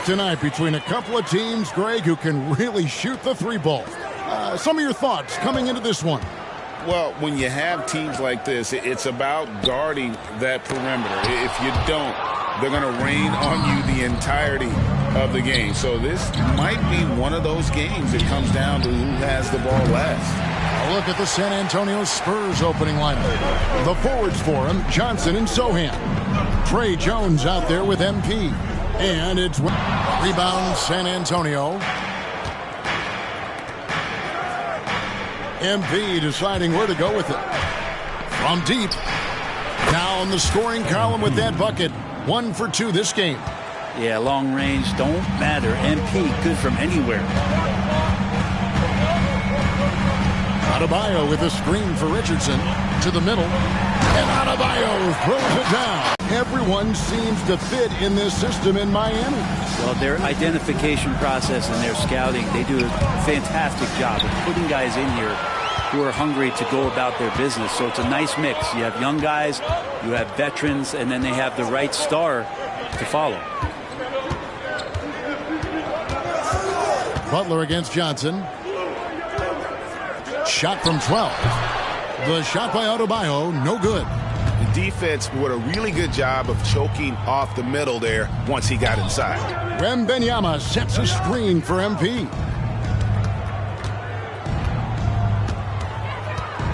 tonight between a couple of teams, Greg, who can really shoot the three ball. Some of your thoughts coming into this one. Well, when you have teams like this, it's about guarding that perimeter. If you don't, they're going to rain on you the entirety of the game. So this might be one of those games that comes down to who has the ball last. A look at the San Antonio Spurs opening lineup. The forwards for him, Johnson and Sohan. Trey Jones out there with MP. And it's rebound San Antonio. MP deciding where to go with it. From deep. Down the scoring column with that bucket. 1 for 2 this game. Yeah, long range don't matter. MP good from anywhere. Adebayo with a screen for Richardson. To the middle. And Adebayo throws it down. Everyone seems to fit in this system in Miami. Well, their identification process and their scouting, they do a fantastic job of putting guys in here who are hungry to go about their business. So it's a nice mix. You have young guys, you have veterans, and then they have the right star to follow. Butler against Johnson. Shot from 12. The shot by Adebayo, no good. The defense did a really good job of choking off the middle there once he got inside. Wembanyama sets a screen for MP.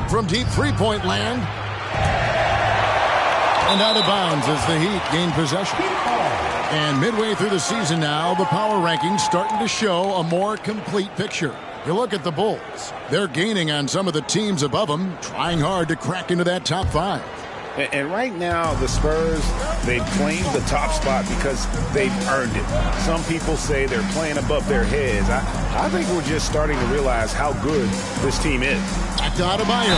From deep three-point land. And out of bounds as the Heat gain possession. And midway through the season now, the power rankings starting to show a more complete picture. You look at the Bulls. They're gaining on some of the teams above them, trying hard to crack into that top 5. And right now, the Spurs, they've claimed the top spot because they've earned it. Some people say they're playing above their heads. I think we're just starting to realize how good this team is. Back to Adebayo.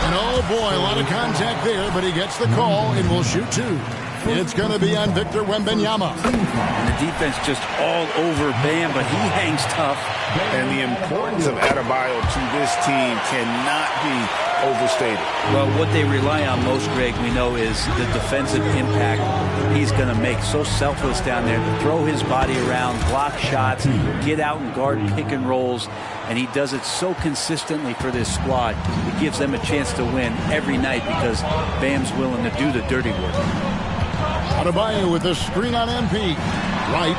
And oh boy, a lot of contact there, but he gets the call and will shoot 2. It's going to be on Victor Wembanyama. And the defense just all over Bam, but he hangs tough. And the importance of Adebayo to this team cannot be overstated. Well, what they rely on most, Greg, we know, is the defensive impact he's going to make. So selfless down there to throw his body around, block shots, get out and guard pick and rolls. And he does it so consistently for this squad. It gives them a chance to win every night because Bam's willing to do the dirty work. Adebayo with the screen on MP. Right.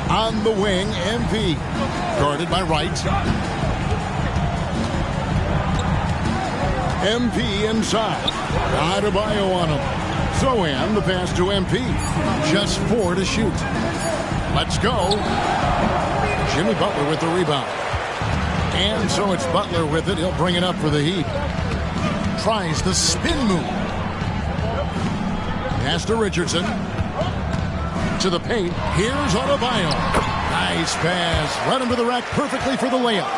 On the wing, MP. Guarded by Wright. MP inside. Adebayo on him. Sohan, the pass to MP. Just 4 to shoot. Let's go. Jimmy Butler with the rebound. And so it's Butler with it. He'll bring it up for the Heat. Tries the spin move. Pass to Richardson. To the paint. Here's Adebayo. Nice pass. Right under the rack perfectly for the layup.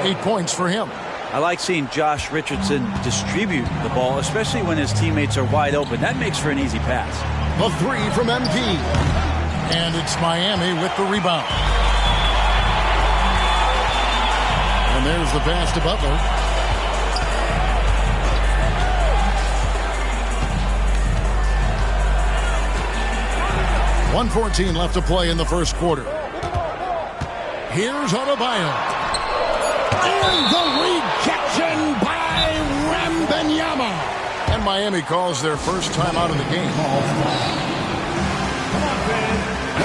8 points for him. I like seeing Josh Richardson distribute the ball, especially when his teammates are wide open. That makes for an easy pass. The 3 from MP. And it's Miami with the rebound. And there's the pass to Butler. .114 left to play in the first quarter. Here's Adebayo. And the rejection by Wembanyama. And Miami calls their first time out of the game.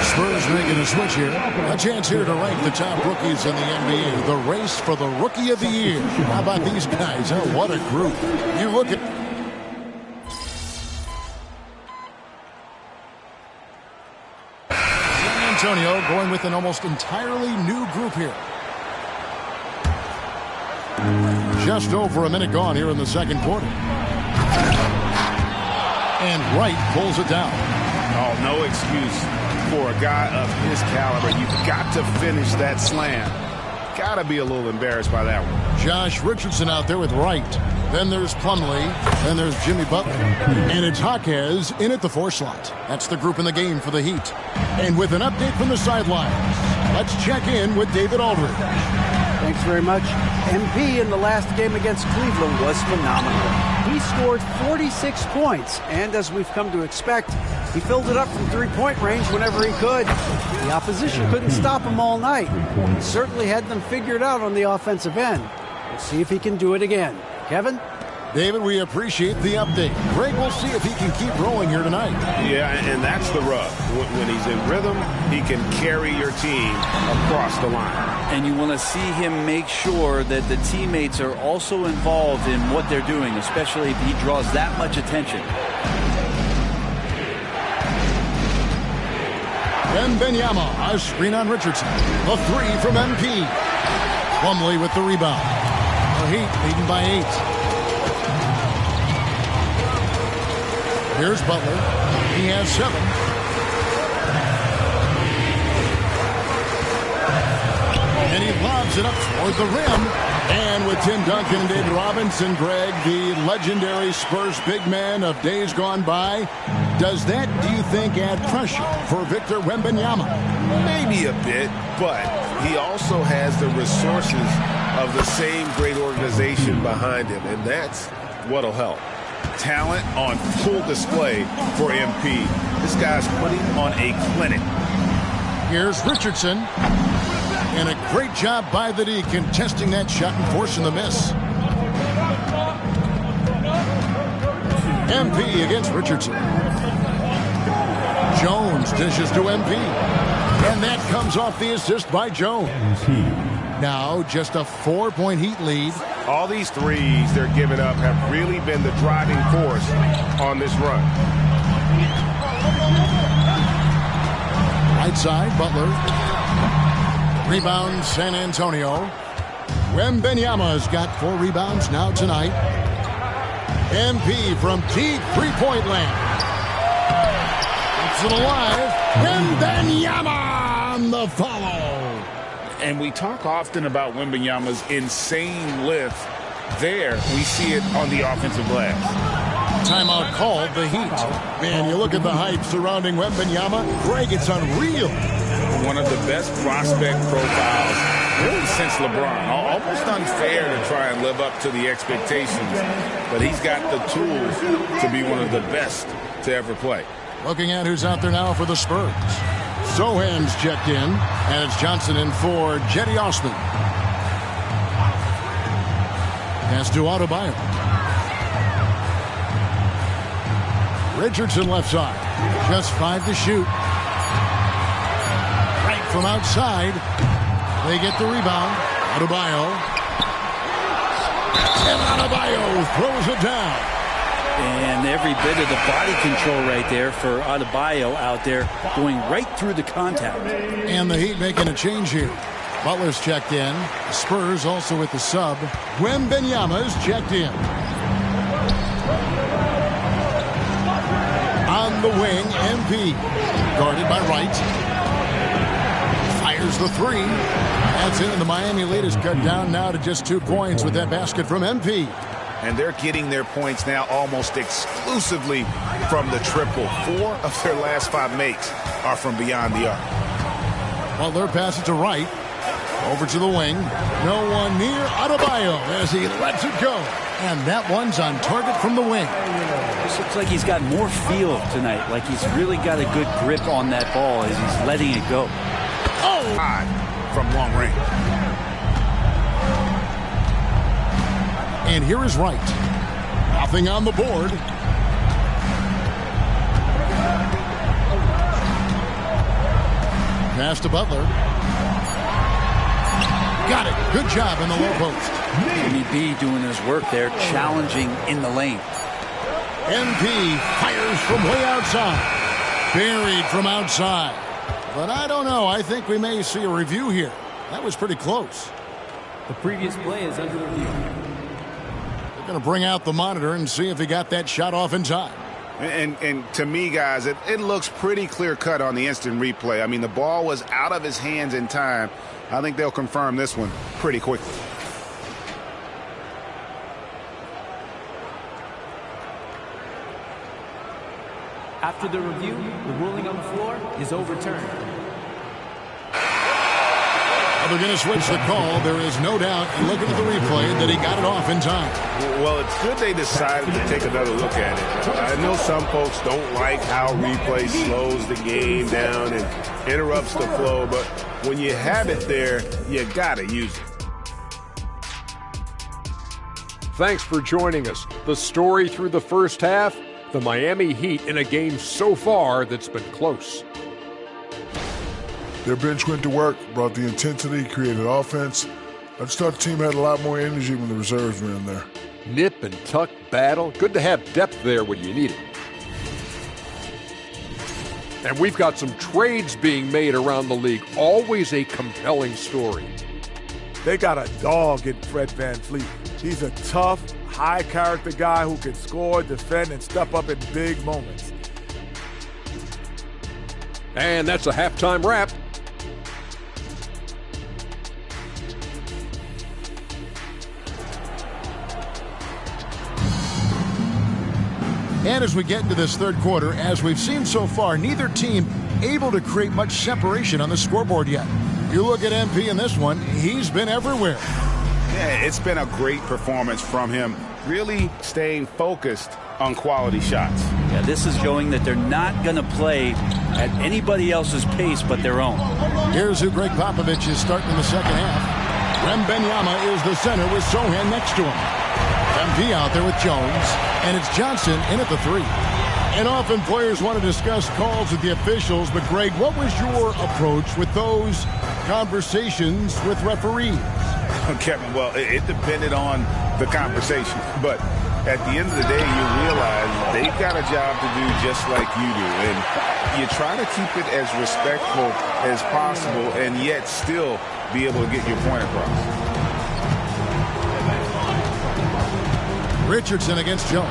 Spurs making a switch here. A chance here to rank the top rookies in the NBA. The race for the Rookie of the Year. How about these guys? Oh, what a group. You look at... San Antonio going with an almost entirely new group here. Just over a minute gone here in the second quarter. And Wright pulls it down. Oh, no excuse for a guy of his caliber. You've got to finish that slam. Got to be a little embarrassed by that one. Josh Richardson out there with Wright. Then there's Plumlee. Then there's Jimmy Butler. And it's Jaquez in at the 4 slot. That's the group in the game for the Heat. And with an update from the sidelines, let's check in with David Aldridge. Thanks very much. MP in the last game against Cleveland was phenomenal. He scored 46 points, and as we've come to expect, He filled it up from three-point range whenever he could. The opposition couldn't stop him all night. He certainly had them figured out on the offensive end. We'll see if he can do it again. Kevin? David, we appreciate the update. Greg, we'll see if he can keep rolling here tonight. Yeah, and that's the rub. When he's in rhythm, he can carry your team across the line. And you want to see him make sure that the teammates are also involved in what they're doing, especially if he draws that much attention. Wembanyama, a screen on Richardson. The three from MP. Plumlee with the rebound. The Heat leading by 8. Here's Butler. He has 7. And he lobs it up toward the rim. And with Tim Duncan and David Robinson, Greg, the legendary Spurs big man of days gone by, does that, do you think, add pressure for Victor Wembanyama? Maybe a bit, but he also has the resources of the same great organization behind him, and that's what'll help. Talent on full display for MP. This guy's putting on a clinic. Here's Richardson. And a great job by the D contesting that shot and forcing the miss. MP against Richardson. Jones dishes to MP. And that comes off the assist by Jones. Now just a 4-point Heat lead. All these threes they're giving up have really been the driving force on this run. Right side, Butler. Rebound, San Antonio. Wembanyama's got 4 rebounds now tonight. MP from deep three-point land. Keeps it alive. Wembanyama on the follow. And we talk often about Wembanyama's insane lift. There, we see it on the offensive glass. Timeout called, the Heat. Man, you look at the hype surrounding Wembanyama. Greg, it's unreal. One of the best prospect profiles really since LeBron. Almost unfair to try and live up to the expectations, but he's got the tools to be one of the best to ever play. Looking at who's out there now for the Spurs. Sohan's checked in, and it's Johnson in for Jetty Osman. Pass to Adebayo. Richardson left side. Just 5 to shoot. Right from outside. They get the rebound. Adebayo. And Adebayo throws it down. And every bit of the body control right there for Adebayo out there going right through the contact. And the Heat making a change here. Butler's checked in. The Spurs also with the sub. Wembanyama's checked in. On the wing, MP. Guarded by Wright. Fires the 3. That's it, and the Miami lead is cut down now to just 2 points with that basket from MP. And they're getting their points now almost exclusively from the triple. 4 of their last 5 makes are from beyond the arc. Butler passes to Wright. Over to the wing. No one near Adebayo as he lets it go. And that one's on target from the wing. This looks like he's got more feel tonight. Like he's really got a good grip on that ball as he's letting it go. Oh! From long range. And here is Wright. Nothing on the board. Pass to Butler. Got it. Good job in the low post. Jimmy B doing his work there, challenging in the lane. MP fires from way outside. Buried from outside. But I don't know. I think we may see a review here. That was pretty close. The previous play is under review. They're going to bring out the monitor and see if he got that shot off in time. And to me, guys, it looks pretty clear-cut on the instant replay. I mean, the ball was out of his hands in time. I think they'll confirm this one pretty quickly. After the review, the ruling on the floor is overturned. Well, they're going to switch the call. There is no doubt, and looking at the replay, that he got it off in time. Well, it's good they decided to take another look at it. I know some folks don't like how replay slows the game down and interrupts the flow, but when you have it there, you got to use it. Thanks for joining us. The story through the first half, the Miami Heat in a game so far that's been close. Their bench went to work, brought the intensity, created offense. I just thought the team had a lot more energy when the reserves were in there. Nip and tuck battle. Good to have depth there when you need it. And we've got some trades being made around the league. Always a compelling story. They got a dog in Fred VanVleet. He's a tough, high-character guy who can score, defend, and step up in big moments. And that's a halftime wrap. And as we get into this third quarter, as we've seen so far, neither team able to create much separation on the scoreboard yet. You look at MP in this one, he's been everywhere. Yeah, it's been a great performance from him, really staying focused on quality shots. Yeah, this is showing that they're not going to play at anybody else's pace but their own. Here's who Greg Popovich is starting in the second half. Wembanyama is the center with Sohan next to him. MP out there with Jones, and it's Johnson in at the three. And often players want to discuss calls with the officials, but Greg, what was your approach with those conversations with referees? Kevin, well, it depended on the conversation, but at the end of the day, you realize they've got a job to do just like you do, and you try to keep it as respectful as possible and yet still be able to get your point across. Richardson against Jones.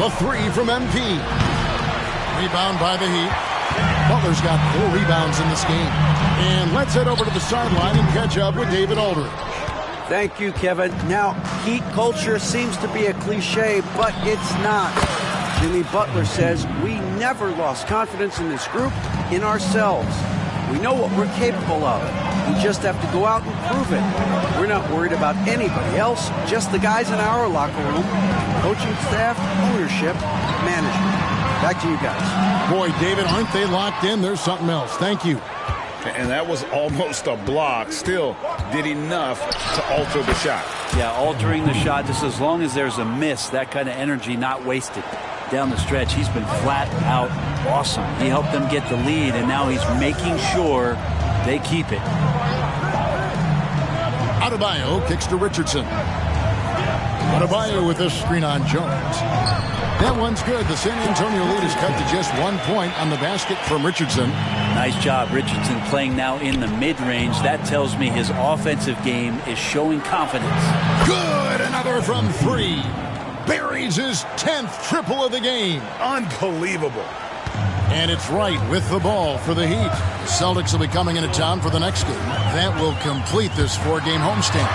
The three from MP. Rebound by the Heat. Butler's got 4 rebounds in this game. And let's head over to the sideline and catch up with David Aldridge. Thank you, Kevin. Now, Heat culture seems to be a cliche, but it's not. Jimmy Butler says we never lost confidence in this group, in ourselves. We know what we're capable of. We just have to go out and prove it. We're not worried about anybody else, just the guys in our locker room, coaching staff, ownership, management. Back to you guys. Boy, David, aren't they locked in? There's something else. Thank you. And that was almost a block. Still did enough to alter the shot. Yeah, altering the shot just as long as there's a miss, that kind of energy not wasted. Down the stretch, he's been flat out awesome. He helped them get the lead, and now he's making sure they keep it. Adebayo kicks to Richardson. Adebayo with this screen on Jones. That one's good. The San Antonio lead is cut to just 1 point on the basket from Richardson. Nice job, Richardson, playing now in the mid-range. That tells me his offensive game is showing confidence. Good! Another from 3. Buries his 10th triple of the game. Unbelievable. And it's right with the ball for the Heat. The Celtics will be coming into town for the next game. That will complete this 4-game homestand.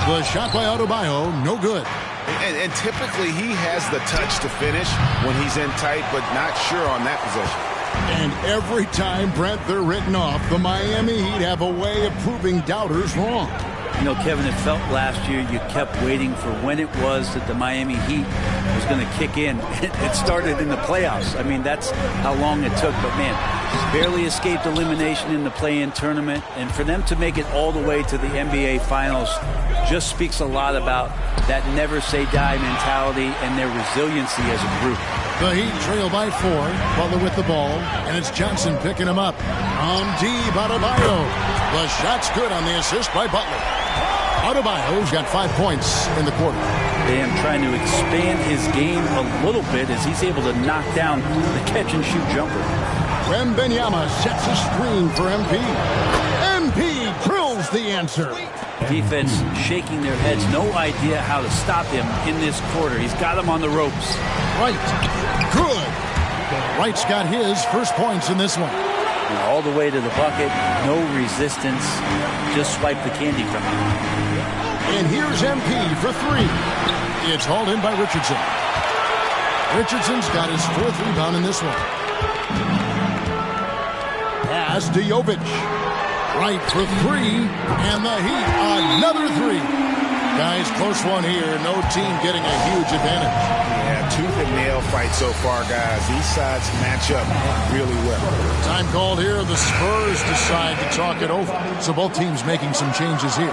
The shot by Adebayo, no good. And typically he has the touch to finish when he's in tight, but not sure on that possession. And every time, Brent, they're written off, the Miami Heat have a way of proving doubters wrong. You know, Kevin, it felt last year you kept waiting for when it was that the Miami Heat was going to kick in. It started in the playoffs. I mean, that's how long it took. But, man, barely escaped elimination in the play-in tournament. And for them to make it all the way to the NBA Finals just speaks a lot about that never-say-die mentality and their resiliency as a group. The Heat trail by 4. Butler with the ball, and it's Johnson picking him up. On deep, Adebayo. The shot's good on the assist by Butler. Adebayo's got 5 points in the quarter. Bam trying to expand his game a little bit as he's able to knock down the catch-and-shoot jumper. Wembanyama sets a screen for MP. MP drills the answer. Defense shaking their heads, no idea how to stop him in this quarter. He's got him on the ropes. Right. Good. Wright's got his first points in this one. And all the way to the bucket, no resistance, just swipe the candy from him. And here's MP for 3. It's hauled in by Richardson. Richardson's got his 4th rebound in this one. Pass to Jovic. Right for three, and the Heat, another three. Guys, close one here. No team getting a huge advantage. Yeah, tooth and nail fight so far, guys. These sides match up really well. Time called here. The Spurs decide to talk it over. So both teams making some changes here.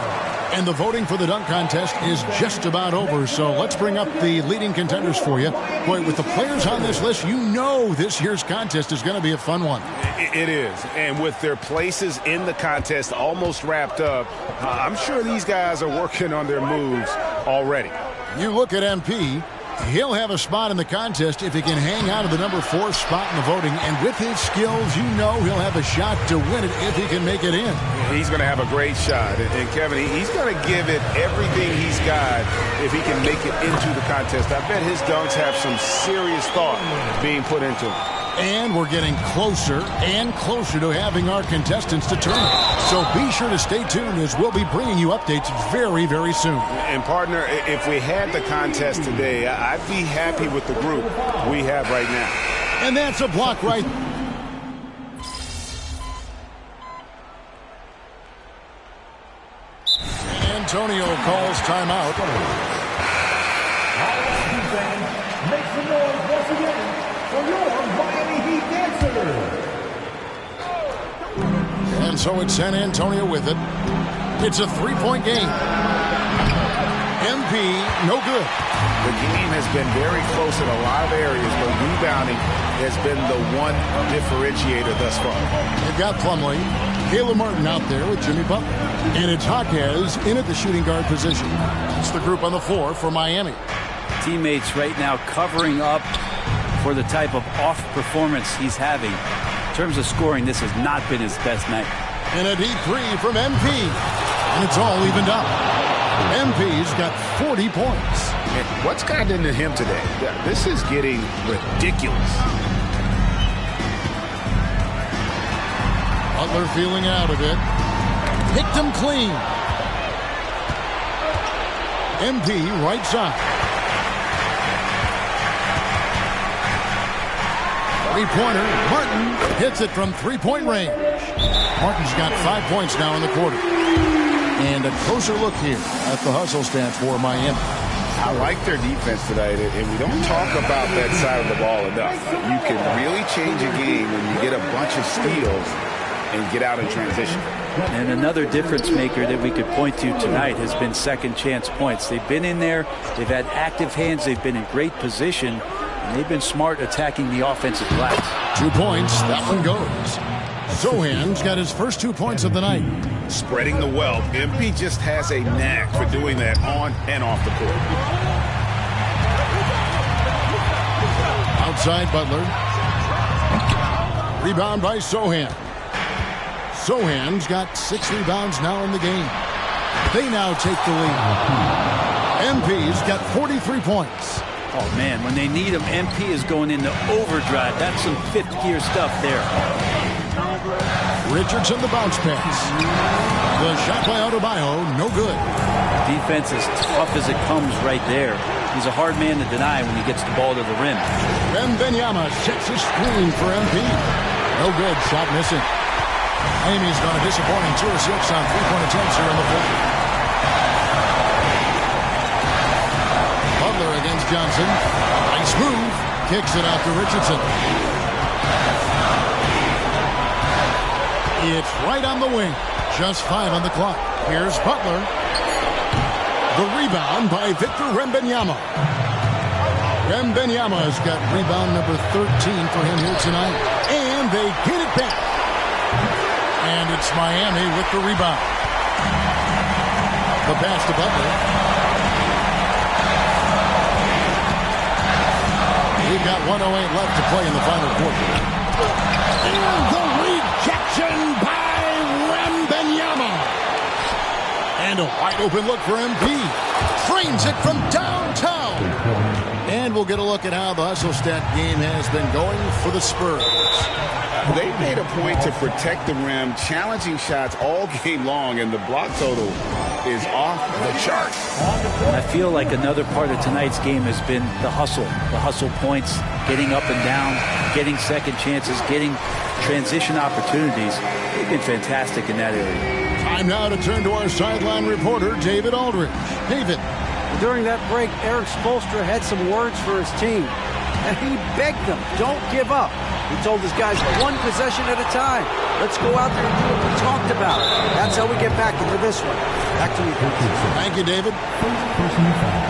And the voting for the dunk contest is just about over. So let's bring up the leading contenders for you. Boy, with the players on this list, you know this year's contest is going to be a fun one. It is. And with their places in the contest almost wrapped up, I'm sure these guys are working on their moves already. You look at MP. He'll have a spot in the contest if he can hang out of the number 4 spot in the voting. And with his skills, you know he'll have a shot to win it if he can make it in. He's going to have a great shot. And Kevin, he's going to give it everything he's got if he can make it into the contest. I bet his dunks have some serious thought being put into them. And we're getting closer and closer to having our contestants determined. So be sure to stay tuned as we'll be bringing you updates very, very soon. And partner, if we had the contest today, I'd be happy with the group we have right now. And that's a block right. Antonio calls timeout. Make some noise once again for your Miami Heat dancers. And so it's San Antonio with it. It's a three-point game. MP, no good. The game has been very close in a lot of areas, but rebounding has been the one differentiator thus far. They've got Plumlee, Caleb Martin out there with Jimmy Butler. And it's Jaquez in at the shooting guard position. It's the group on the floor for Miami. Teammates right now covering up for the type of off performance he's having. In terms of scoring, this has not been his best night. And a deep three from MP. And it's all evened up. MP's got 40 points. And what's gotten into him today? This is getting ridiculous. Butler feeling out of it. Picked him clean. MP right side. Three-pointer. Martin hits it from three-point range. Martin's got 5 points now in the quarter. And a closer look here at the hustle stats for Miami. I like their defense tonight, and we don't talk about that side of the ball enough. You can really change a game when you get a bunch of steals and get out in transition. And another difference maker that we could point to tonight has been second chance points. They've been in there, they've had active hands, they've been in great position, and they've been smart attacking the offensive glass. 2 points, that one goes. Sohan's got his first 2 points of the night. Spreading the wealth. MP just has a knack for doing that on and off the court. Outside Butler. Rebound by Sohan. Sohan's got 6 rebounds now in the game. They now take the lead. MP's got 43 points. Oh, man, when they need him, MP is going into overdrive. That's some fifth gear stuff there. Richardson the bounce pass. The shot by Adebayo, no good. Defense as tough as it comes right there. He's a hard man to deny when he gets the ball to the rim. Wembanyama sets a screen for MP. No good, shot missing. Amy's got a disappointing 2 of 6 on three-point attempts here in the fourth. Butler against Johnson. Nice move. Kicks it out to Richardson. It's right on the wing. Just 5 on the clock. Here's Butler. The rebound by Victor Wembanyama. Wembanyama's got rebound number 13 for him here tonight. And they get it back. And it's Miami with the rebound. The pass to Butler. We've got 1:08 left to play in the final quarter. And the rejection by Wembanyama. And a wide open look for MP. Trains it from downtown. And we'll get a look at how the hustle stat game has been going for the Spurs. They made a point to protect the rim, challenging shots all game long, and the block total is off the charts. I feel like another part of tonight's game has been the hustle points, getting up and down, getting second chances, getting transition opportunities. They've been fantastic in that area. Time now to turn to our sideline reporter, David Aldridge. David. During that break, Eric Spoelstra had some words for his team, and he begged them, don't give up. He told his guys, one possession at a time. Let's go out there and do what we talked about. That's how we get back into this one. Back to you, coach. Thank you, David. First personal foul.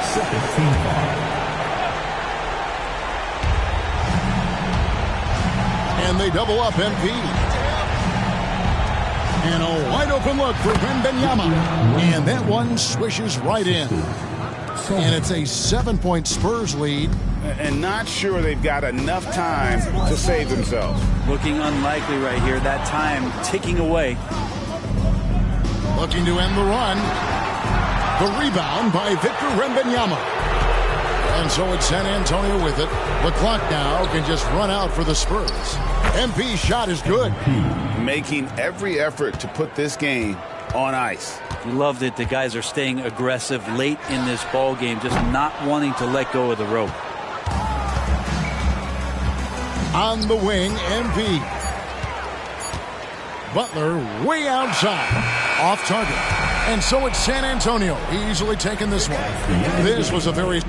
Second team foul. And they double up MP. And a wide open look for Wembanyama. And that one swishes right in. And it's a 7-point Spurs lead. And not sure they've got enough time to save themselves. Looking unlikely right here. That time ticking away. Looking to end the run. The rebound by Victor Wembanyama. And so it's San Antonio with it. The clock now can just run out for the Spurs. MP's shot is good. Making every effort to put this game on ice. You love that the guys are staying aggressive late in this ball game, just not wanting to let go of the rope. On the wing, MP. Butler way outside. Off target. And so it's San Antonio easily taking this one. This was a very...